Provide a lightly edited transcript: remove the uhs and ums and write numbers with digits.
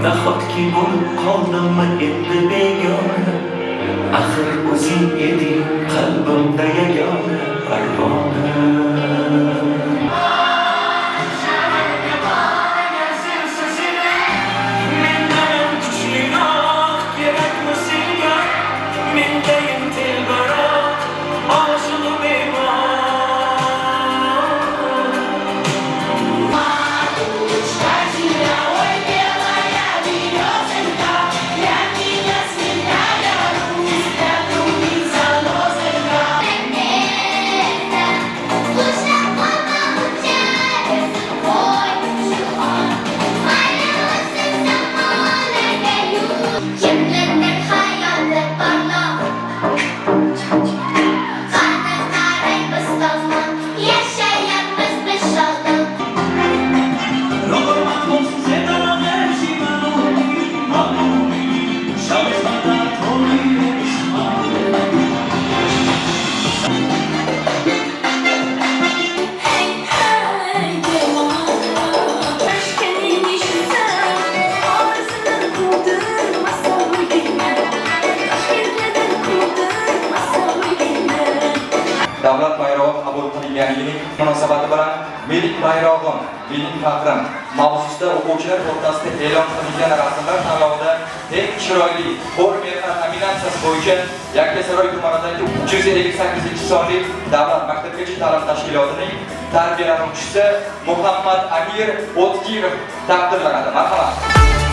Nahotki bo'lib qoldimmi endi begona, axir o'zing eding qalbimda yagona parvona. Mendan kuchliroq kerakmi senga, mendayam telbaroq oshig'i bemor. Davlat bayrog'i qabul qilinganligining munosabati bilan Milliy bayrog'im, mening faxrim mavzusida o'quvchilar o'rtasida e'lon qilingan rasmlar tanlovida eng chiroyli qo'l mehnat nominatsiyasi bo'yicha Yakkasaroy tumanidagi 358-sonli davlat maktabgacha ta'lim tashkilotining tarbiyalanuvchisi Muhammad Amir O'tkirov taqdirlanadi. Marhamat.